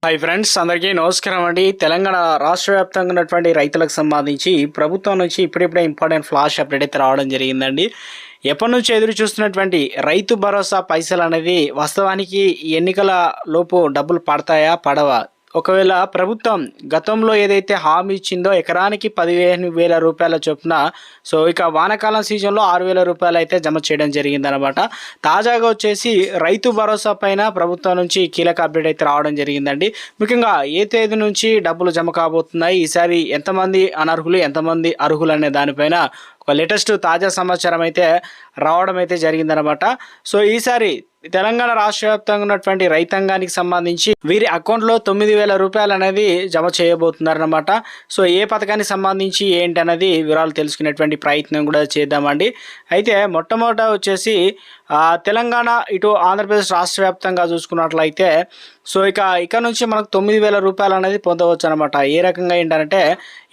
Hi friends, అందరికీ నమస్కారం అండి. తెలంగాణ రాష్ట్ర వ్యాప్తంగా ఉన్నటువంటి రైతులకు సంబంధించి ప్రభుత్వం నుంచి ఇప్పుడిప్పుడే ఇంపార్టెంట్ ఫ్లాష్ అప్డేట్ అయితే రావడం జరిగిందండి. ఎప్పటి నుంచి ఎదురు చూస్తున్నటువంటి రైతు భరోసా పైసలు అనేది వాస్తవానికి ఎన్నికల లోపు డబ్బులు పడతాయా పడవా? ఒకవేళ ప్రభుత్వం గతంలో ఏదైతే హామీ ఇచ్చిందో ఎకరానికి 15,000 రూపాయల చొప్పున, సో ఇక వానాకాలం సీజన్లో 6,000 రూపాయలు అయితే జమ చేయడం జరిగిందనమాట. తాజాగా వచ్చేసి రైతు భరోసా పైన ప్రభుత్వం నుంచి కీలక అప్డేట్ అయితే రావడం జరిగిందండి. ముఖ్యంగా ఏ తేదీ నుంచి డబ్బులు జమ కాబోతున్నాయి, ఈసారి ఎంతమంది అనర్హులు ఎంతమంది అర్హులు అనే దానిపైన ఒక లేటెస్ట్ తాజా సమాచారం అయితే రావడం అయితే జరిగిందనమాట. సో ఈసారి తెలంగాణ రాష్ట్ర వ్యాప్తంగా ఉన్నటువంటి రైతాంగానికి సంబంధించి వీరి అకౌంట్లో 9,000 రూపాయలు అనేది జమ చేయబోతున్నారనమాట. సో ఏ పథకానికి సంబంధించి ఏంటి అనేది వివరాలు తెలుసుకునేటువంటి ప్రయత్నం కూడా చేద్దామండి. అయితే మొట్టమొదట వచ్చేసి తెలంగాణ ఇటు ఆంధ్రప్రదేశ్ రాష్ట్ర వ్యాప్తంగా చూసుకున్నట్లయితే సో ఇక నుంచి మనకు 9,000 రూపాయలు అనేది పొందవచ్చు అనమాట. ఏ రకంగా ఏంటంటే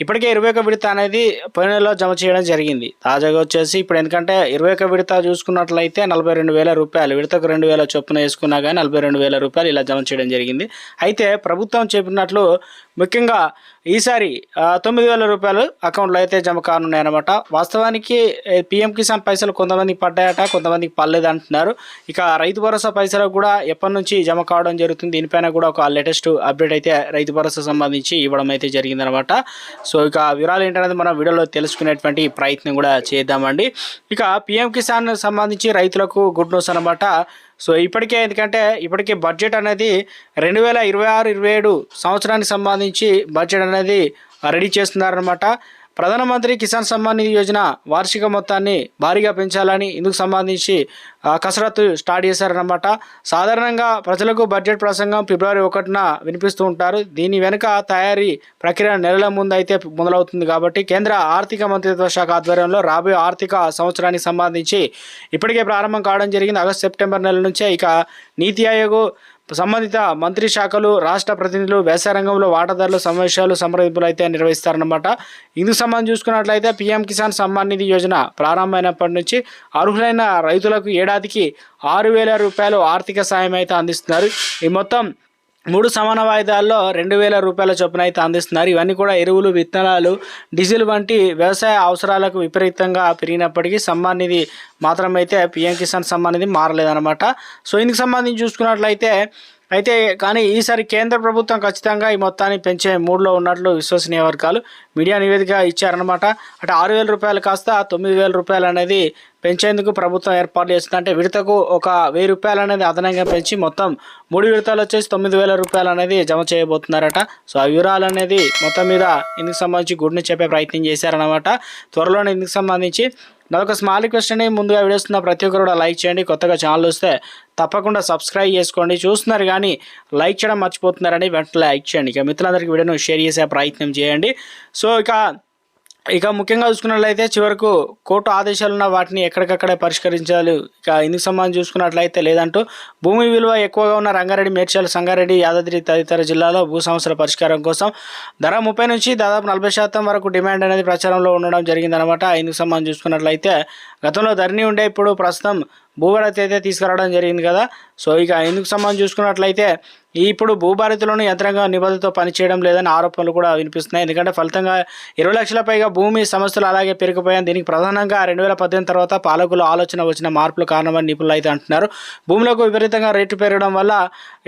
ఇప్పటికే 21 విడత అనేది పోయిన నెలలో జమ చేయడం జరిగింది. తాజాగా వచ్చేసి ఇప్పుడు ఎందుకంటే 21 విడత చూసుకున్నట్లయితే 42,000 రూపాయలు, విడతకు 2,000 చొప్పున వేసుకున్నా కానీ 42,000 రూపాయలు ఇలా జమ చేయడం జరిగింది. అయితే ప్రభుత్వం చెప్పినట్లు ముఖ్యంగా ఈసారి 9,000 రూపాయలు అకౌంట్లో అయితే జమ కానున్నాయన్నమాట. వాస్తవానికి పీఎం కిసాన్ పైసలు కొంతమందికి పడ్డాయట, కొంతమందికి పర్లేదు అంటున్నారు. ఇక రైతు భరోసా పైసలు కూడా ఎప్పటి నుంచి జమ కావడం జరుగుతుంది, దీనిపైన కూడా ఒక లేటెస్ట్ అప్డేట్ అయితే రైతు భరోసా సంబంధించి ఇవ్వడం అయితే జరిగిందనమాట. సో ఇక వివరాలు ఏంటనేది మనం వీడియోలో తెలుసుకునేటువంటి ప్రయత్నం కూడా చేద్దామండి. ఇక పీఎం కిసాన్ సంబంధించి రైతులకు గుడ్ న్యూస్ అనమాట. సో ఇప్పటికే బడ్జెట్ అనేది 2026-27 సంవత్సరానికి సంబంధించి బడ్జెట్ అనేది రెడీ చేస్తున్నారనమాట. ప్రధానమంత్రి కిసాన్ సమ్మాన్ నిధి యోజన వార్షిక మొత్తాన్ని భారీగా పెంచాలని ఇందుకు సంబంధించి కసరత్తు స్టార్ట్ చేశారనమాట. సాధారణంగా ప్రజలకు బడ్జెట్ ప్రసంగం ఫిబ్రవరి 1న వినిపిస్తూ ఉంటారు. దీని వెనుక తయారీ ప్రక్రియ నెలల ముందు అయితే మొదలవుతుంది. కాబట్టి కేంద్ర ఆర్థిక మంత్రిత్వ శాఖ ఆధ్వర్యంలో రాబోయే ఆర్థిక సంవత్సరానికి సంబంధించి ఇప్పటికే ప్రారంభం కావడం జరిగింది. ఆగస్టు సెప్టెంబర్ నెల నుంచే ఇక నీతి ఆయోగ్ సంబంధిత మంత్రి శాఖలు, రాష్ట్ర ప్రతినిధులు వ్యవసాయ రంగంలో వాటాదారులు సమావేశాలు సంప్రదింపులు అయితే నిర్వహిస్తారన్నమాట. ఇందుకు సంబంధించి చూసుకున్నట్లయితే పీఎం కిసాన్ సమ్మాన్ నిధి యోజన ప్రారంభమైనప్పటి నుంచి అర్హులైన రైతులకు ఏడాదికి 6,000 రూపాయలు ఆర్థిక సాయం అయితే అందిస్తున్నారు. ఈ మొత్తం 3 సమాన వాయిదాల్లో 2,000 రూపాయల చొప్పున అయితే అందిస్తున్నారు. ఇవన్నీ కూడా ఎరువులు, విత్తనాలు, డీజిల్ వంటి వ్యవసాయ అవసరాలకు విపరీతంగా పెరిగినప్పటికీ సమ్మాన్ నిధి మాత్రం అయితే పీఎం కిసాన్ సమ్మాన్ నిధి మారలేదన్నమాట. సో ఇందుకు సంబంధించి చూసుకున్నట్లయితే కానీ ఈసారి కేంద్ర ప్రభుత్వం ఖచ్చితంగా ఈ మొత్తాన్ని పెంచే మూడ్లో ఉన్నట్లు విశ్వసనీయ వర్గాలు మీడియా నివేదిక ఇచ్చారనమాట. అంటే 6,000 రూపాయలు కాస్త 9,000 రూపాయలు అనేది పెంచేందుకు ప్రభుత్వం ఏర్పాటు చేస్తుంది. అంటే విడతకు ఒక 1,000 రూపాయలు అనేది అదనంగా పెంచి మొత్తం 3 విడతలు వచ్చేసి 9,000 రూపాయలు అనేది జమ చేయబోతున్నారట. సో ఆ వివరాలు అనేది మొత్తం మీద ఇందుకు సంబంధించి గుడ్ని చెప్పే ప్రయత్నం చేశారనమాట. త్వరలోనే ఇందుకు సంబంధించి నాదొక స్మాల్ రిక్వెస్ట్ అండి. ముందుగా వీడియోస్తున్న ప్రతి ఒక్కరు కూడా లైక్ చేయండి. కొత్తగా ఛానల్ వస్తే తప్పకుండా సబ్స్క్రైబ్ చేసుకోండి. చూస్తున్నారు కానీ లైక్ చేయడం మర్చిపోతున్నారని వెంటనే లైక్ చేయండి. ఇక మిత్రులందరికీ వీడియోను షేర్ చేసే ప్రయత్నం చేయండి. సో ఇక ముఖ్యంగా చూసుకున్నట్లయితే చివరకు కోర్టు ఆదేశాలు ఉన్న వాటిని ఎక్కడికక్కడే పరిష్కరించాలి. ఇక ఇందుకు సంబంధించి చూసుకున్నట్లయితే లేదంటూ భూమి విలువ ఎక్కువగా ఉన్న రంగారెడ్డి, మేడ్చల్, సంగారెడ్డి, యాదాద్రి తదితర జిల్లాలో భూ సమస్యల పరిష్కారం కోసం ధర 30 నుంచి దాదాపు 40% వరకు డిమాండ్ అనేది ప్రచారంలో ఉండడం జరిగిందనమాట. ఇందుకు సంబంధించి చూసుకున్నట్లయితే గతంలో ధరణి ఉండే, ఇప్పుడు ప్రస్తుతం భూభారతి అయితే తీసుకురావడం జరిగింది కదా. సో ఇక ఇందుకు సంబంధించి చూసుకున్నట్లయితే ఇప్పుడు భూభారతిలోని యంత్రాంగం నిబంధనతో పనిచేయడం లేదని ఆరోపణలు కూడా వినిపిస్తున్నాయి. ఎందుకంటే ఫలితంగా 20 లక్షల పైగా భూమి సమస్యలు అలాగే పెరిగిపోయాయి. దీనికి ప్రధానంగా 2018 తర్వాత పాలకుల ఆలోచన వచ్చిన మార్పులు కారణమని నిపుణులు అయితే అంటున్నారు. భూములకు విపరీతంగా రేటు పెరగడం వల్ల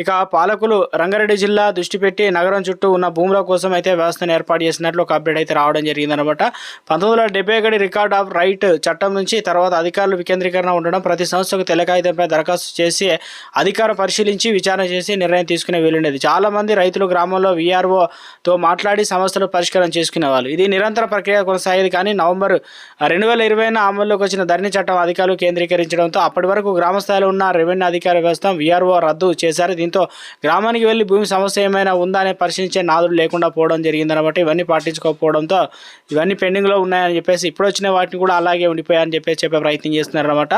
ఇక పాలకులు రంగారెడ్డి జిల్లా దృష్టి పెట్టి నగరం చుట్టూ ఉన్న భూముల కోసం అయితే వ్యవస్థను ఏర్పాటు చేసినట్లు ఒక అప్డేట్ అయితే రావడం జరిగిందనమాట. 1971 రికార్డ్ ఆఫ్ రైట్ చట్టం నుంచి తర్వాత అధికారులు వికేంద్రీకరణ ఉండడం, ప్రతి సంస్థకు తెల్ల కాగితంపై దరఖాస్తు చేసి అధికారం పరిశీలించి విచారణ చేసి నిర్ణయం తీసుకునే వీలుండేది. చాలా మంది రైతులు గ్రామంలో వీఆర్ఓతో మాట్లాడి సమస్యలు పరిష్కారం చేసుకునేవాళ్ళు. ఇది నిరంతర ప్రక్రియ కొనసాగేది. కానీ నవంబర్ 2020 అమల్లోకి వచ్చిన ధరణి చట్టం అధికారులు కేంద్రీకరించడంతో అప్పటి వరకు గ్రామ స్థాయిలో ఉన్న రెవెన్యూ అధికార వ్యవస్థ వీఆర్ఓ రద్దు చేశారు. దీంతో గ్రామానికి వెళ్లి భూమి సమస్య ఏమైనా ఉందా అని పరిశీలించే నాదుడు లేకుండా పోవడం జరిగిందనమాట. ఇవన్నీ పట్టించుకోకపోవడంతో ఇవన్నీ పెండింగ్లో ఉన్నాయని చెప్పేసి ఇప్పుడు వచ్చిన వాటిని కూడా అలాగే ఉండిపోయాయని చెప్పే ప్రయత్నం చేస్తున్నారనమాట.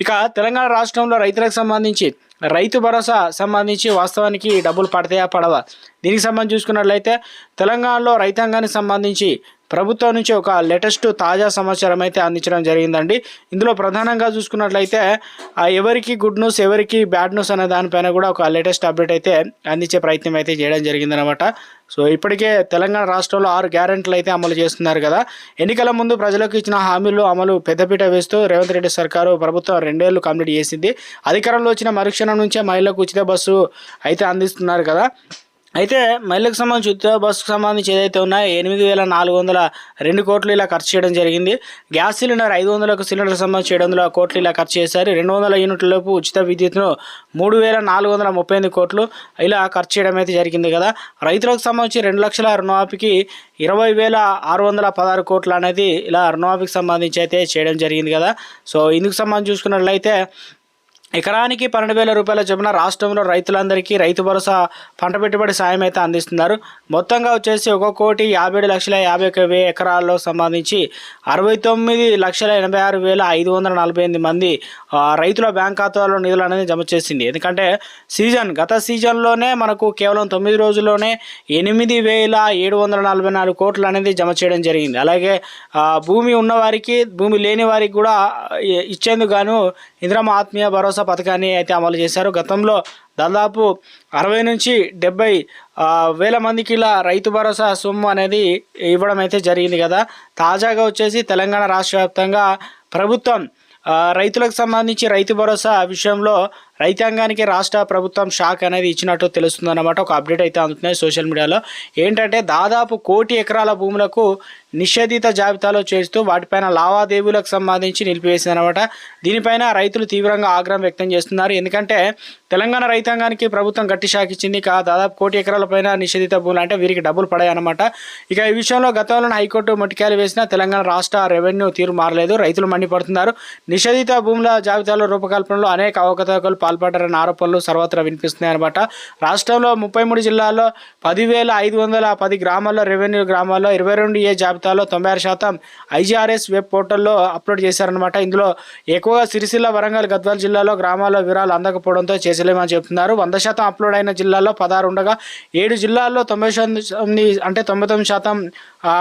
ఇక తెలంగాణ రాష్ట్రంలో రైతులకు సంబంధించి రైతు భరోసా సంబంధించి వాస్తవానికి డబ్బులు పడతాయా పడవా, దీనికి సంబంధించి చూసుకున్నట్లయితే తెలంగాణలో రైతాంగానికి సంబంధించి ప్రభుత్వం నుంచి ఒక లేటెస్ట్ తాజా సమాచారం అయితే అందించడం జరిగిందండి. ఇందులో ప్రధానంగా చూసుకున్నట్లయితే ఎవరికి గుడ్ న్యూస్ ఎవరికి బ్యాడ్ న్యూస్ అనే దానిపైన కూడా ఒక లేటెస్ట్ అప్డేట్ అయితే అందించే ప్రయత్నం అయితే చేయడం జరిగిందనమాట. సో ఇప్పటికే తెలంగాణ రాష్ట్రంలో 6 గ్యారెంటీలు అయితే అమలు చేస్తున్నారు కదా. ఎన్నికల ముందు ప్రజలకు ఇచ్చిన హామీలు అమలు పెద్దపీట వేస్తూ రేవంత్ రెడ్డి సర్కారు ప్రభుత్వం 2 ఏళ్లు కంప్లీట్ చేసింది. అధికారంలో వచ్చిన మరుక్షణం నుంచే మహిళలకు ఉచిత బస్సు అయితే అందిస్తున్నారు కదా. అయితే మహిళలకు సంబంధించి ఉచిత బస్సుకు సంబంధించి ఏదైతే ఉన్నాయో 8,402 కోట్లు ఇలా ఖర్చు చేయడం జరిగింది. గ్యాస్ సిలిండర్ 500 సిలిండర్ సంబంధించి 700 కోట్లు ఇలా ఖర్చు చేశారు. 200 యూనిట్ల లోపు ఉచిత విద్యుత్ను 3,438 కోట్లు ఇలా ఖర్చు చేయడం అయితే జరిగింది కదా. రైతులకు సంబంధించి 2 లక్షల రుణమాఫీకి 20,616 కోట్లు అనేది ఇలా రుణమాఫీకి సంబంధించి అయితే చేయడం జరిగింది కదా. సో ఇందుకు సంబంధించి చూసుకున్నట్లయితే ఎకరానికి 12,000 రూపాయల చొప్పున రాష్ట్రంలో రైతులందరికీ రైతు భరోసా పంట పెట్టుబడి సాయం అయితే అందిస్తున్నారు. మొత్తంగా వచ్చేసి 1,57,50,000 ఎకరాల్లో సంబంధించి 69,86,548 మంది రైతుల బ్యాంక్ ఖాతాలో నిధులు అనేది జమ చేసింది. ఎందుకంటే గత సీజన్లోనే మనకు కేవలం 9 రోజుల్లోనే 8,744 కోట్లు అనేది జమ చేయడం జరిగింది. అలాగే భూమి ఉన్నవారికి భూమి లేని వారికి కూడా ఇచ్చేందుకు గాను ఇందిరమ్మ ఆత్మీయ భరోసా పథకాన్ని అయితే అమలు చేశారు. గతంలో దాదాపు 60 నుంచి 70 వేల మందికి ఇలా రైతు భరోసా సొమ్ము అనేది ఇవ్వడం అయితే జరిగింది కదా. తాజాగా వచ్చేసి తెలంగాణ రాష్ట్ర వ్యాప్తంగా ప్రభుత్వం రైతులకు సంబంధించి రైతు భరోసా విషయంలో రైతాంగానికి రాష్ట్ర ప్రభుత్వం షాక్ అనేది ఇచ్చినట్టు తెలుస్తుందన్నమాట. ఒక అప్డేట్ అయితే అందుతున్నాయి సోషల్ మీడియాలో. ఏంటంటే దాదాపు 1 కోటి ఎకరాల భూములకు నిషేధిత జాబితాలో చేస్తూ వాటిపైన లావాదేవీలకు సంబంధించి నిలిపివేసిందనమాట. దీనిపైన రైతులు తీవ్రంగా ఆగ్రహం వ్యక్తం చేస్తున్నారు. ఎందుకంటే తెలంగాణ రైతాంగానికి ప్రభుత్వం గట్టి షాక్ ఇచ్చింది. దాదాపు 1 కోటి ఎకరాల పైన నిషేధిత భూములు అంటే వీరికి డబ్బులు పడాయన్నమాట. ఇక ఈ విషయంలో గతంలో హైకోర్టు మొట్టికాయలు వేసినా తెలంగాణ రాష్ట్ర రెవెన్యూ తీరు మారలేదు. రైతులు మండిపడుతున్నారు. నిషేధిత భూముల జాబితాలో రూపకల్పనలో అనేక అవకతవకలు పాల్పడ్డారన్న ఆరోపణలు సర్వత్రా వినిపిస్తున్నాయి అనమాట. రాష్ట్రంలో 33 జిల్లాల్లో 10,510 గ్రామాల్లో రెవెన్యూ గ్రామాల్లో 22A జాబితాలో 96% IGRS వెబ్ పోర్టల్లో అప్లోడ్ చేశారనమాట. ఇందులో ఎక్కువగా సిరిసిల్ల, వరంగల్, గద్వాల జిల్లాలో గ్రామాల్లో వివరాలు అందకపోవడంతో చేసలేమని చెప్తున్నారు. 100% అప్లోడ్ అయిన జిల్లాల్లో 16 ఉండగా 7 జిల్లాల్లో 99%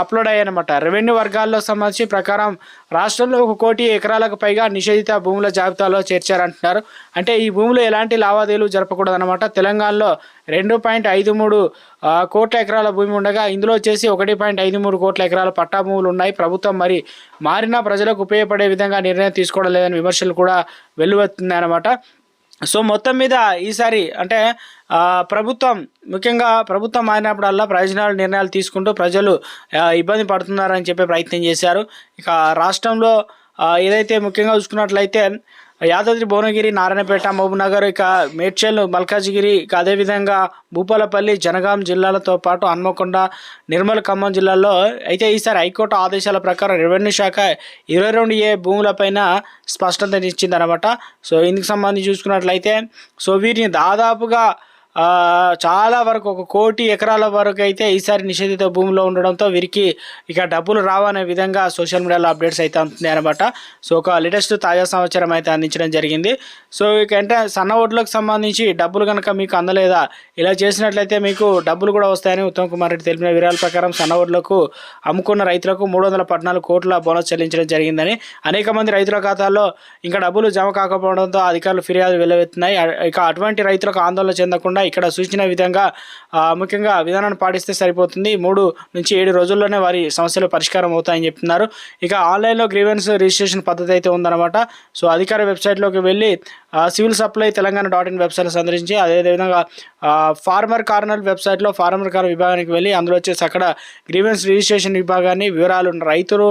అప్లోడ్ అయ్యాయన్నమాట. రెవెన్యూ వర్గాల్లో సంబంధించి ప్రకారం రాష్ట్రంలో 1 కోటి ఎకరాలకు పైగా నిషేధిత భూముల జాబితాలో చేర్చారంటున్నారు. అంటే ఈ భూములు ఎలాంటి లావాదేవీలు జరపకూడదన్నమాట. తెలంగాణలో 2.53 కోట్ల ఎకరాల భూమి ఉండగా ఇందులో వచ్చేసి 1.53 కోట్ల ఎకరాల పట్టా భూములు ఉన్నాయి. ప్రభుత్వం మారిన ప్రజలకు ఉపయోగపడే విధంగా నిర్ణయం తీసుకోవడం లేదని విమర్శలు కూడా వెల్లువెత్తున్నాయి అన్నమాట. సో మొత్తం మీద ఈసారి అంటే ముఖ్యంగా ప్రభుత్వం మారినప్పుడల్లా ప్రయోజనాలు నిర్ణయాలు తీసుకుంటూ ప్రజలు ఇబ్బంది పడుతున్నారని చెప్పే ప్రయత్నం చేశారు. ఇక రాష్ట్రంలో ఏదైతే ముఖ్యంగా చూసుకున్నట్లయితే యాదాద్రి, భువనగిరి, నారాయణపేట, మహబూబ్నగర్, ఇక మేడ్చల్, మల్కాజిగిరి, ఇక అదేవిధంగా భూపాలపల్లి, జనగాం జిల్లాలతో పాటు హన్మకొండ, నిర్మల్, ఖమ్మం జిల్లాల్లో అయితే ఈసారి హైకోర్టు ఆదేశాల ప్రకారం రెవెన్యూ శాఖ 22A భూములపైన స్పష్టత ఇచ్చిందనమాట. సో ఇందుకు సంబంధించి చూసుకున్నట్లయితే సో వీటిని దాదాపుగా చాలా వరకు 1 కోటి ఎకరాల వరకు అయితే ఈసారి నిషేధిత భూమిలో ఉండడంతో వీరికి ఇక డబ్బులు రావనే విధంగా సోషల్ మీడియాలో అప్డేట్స్ అయితే అందుతున్నాయి అనమాట. సో ఒక లేటెస్ట్ తాజా సమాచారం అయితే అందించడం జరిగింది. సో ఇక అంటే సన్న ఓట్లకు సంబంధించి డబ్బులు కనుక మీకు అందలేదా, ఇలా చేసినట్లయితే మీకు డబ్బులు కూడా వస్తాయని ఉత్తమ్ కుమార్ రెడ్డి తెలిపిన వివరాల ప్రకారం సన్న ఓట్లకు అమ్ముకున్న రైతులకు 314 కోట్ల బోనస్ చెల్లించడం జరిగిందని, అనేక మంది రైతుల ఖాతాల్లో ఇంకా డబ్బులు జమ కాకపోవడంతో అధికారులు ఫిర్యాదులు వెల్లువెత్తున్నాయి. ఇక అటువంటి రైతులకు ఆందోళన చెందకుండా ఇక్కడ సూచించిన విధంగా ముఖ్యంగా విధానాన్ని పాటిస్తే సరిపోతుంది. 3 నుంచి 7 రోజుల్లోనే వారి సమస్యలు పరిష్కారం అవుతాయని చెప్తున్నారు. ఇక ఆన్లైన్లో గ్రీవెన్స్ రిజిస్ట్రేషన్ పద్ధతి అయితే ఉందన్నమాట. సో అధికార వెబ్సైట్లోకి వెళ్ళి సివిల్ సప్లై తెలంగాణ.in వెబ్సైట్ సందర్శించి అదేవిధంగా ఫార్మర్ కార్నర్ వెబ్సైట్లో ఫార్మర్ కార్నర్ విభాగానికి వెళ్ళి అందులో వచ్చేసి అక్కడ గ్రీవెన్స్ రిజిస్ట్రేషన్ విభాగాన్ని వివరాలు రైతులు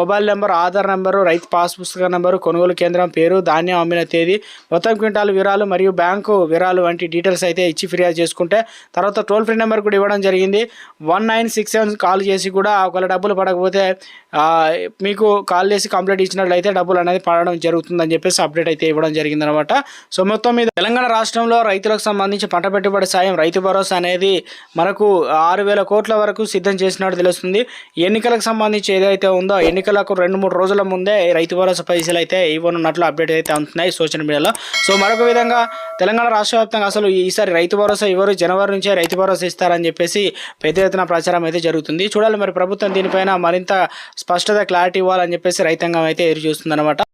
మొబైల్ నెంబర్, ఆధార్ నెంబరు, రైతు పాస్ పుస్తక నెంబరు, కొనుగోలు కేంద్రం పేరు, ధాన్యం అమ్మిన తేదీ, మొత్తం క్వింటాల్ వివరాలు మరియు బ్యాంకు వివరాలు వంటి డీటెయిల్స్ అయితే ఇచ్చి ఫిర్యాదు చేసుకుంటే తర్వాత టోల్ ఫ్రీ నెంబర్ కూడా ఇవ్వడం జరిగింది. 1967 కాల్ చేసి కూడా ఒకవేళ డబ్బులు పడకపోతే మీకు కాల్ చేసి కంప్లైంట్ ఇచ్చినట్లయితే డబ్బులు అనేది పడడం జరుగుతుందని చెప్పేసి అప్డేట్ అయితే ఇవ్వడం జరిగింది. అనమాట. సో మొత్తం మీద తెలంగాణ రాష్ట్రంలో రైతులకు సంబంధించి పంట పెట్టుబడి సాయం రైతు భరోసా అనేది మనకు 6,000 కోట్ల వరకు సిద్ధం చేసినట్టు తెలుస్తుంది. ఎన్నికలకు సంబంధించి ఏదైతే ఉందో ఎన్నికలకు 2-3 రోజుల ముందే రైతు భరోసా పైసలు అయితే ఇవ్వనున్నట్లు అప్డేట్ అయితే అందుతున్నాయి సోషల్ మీడియాలో. సో మరొక విధంగా తెలంగాణ రాష్ట్ర వ్యాప్తంగా అసలు ఈసారి రైతు భరోసా ఇవ్వరు, జనవరి నుంచే రైతు భరోసా ఇస్తారని చెప్పేసి పెద్ద ఎత్తున ప్రచారం అయితే జరుగుతుంది. చూడాలి మరి ప్రభుత్వం దీనిపైన మరింత స్పష్టత క్లారిటీ ఇవ్వాలని చెప్పేసి రైతాంగం అయితే ఎదురు చూస్తుంది అనమాట.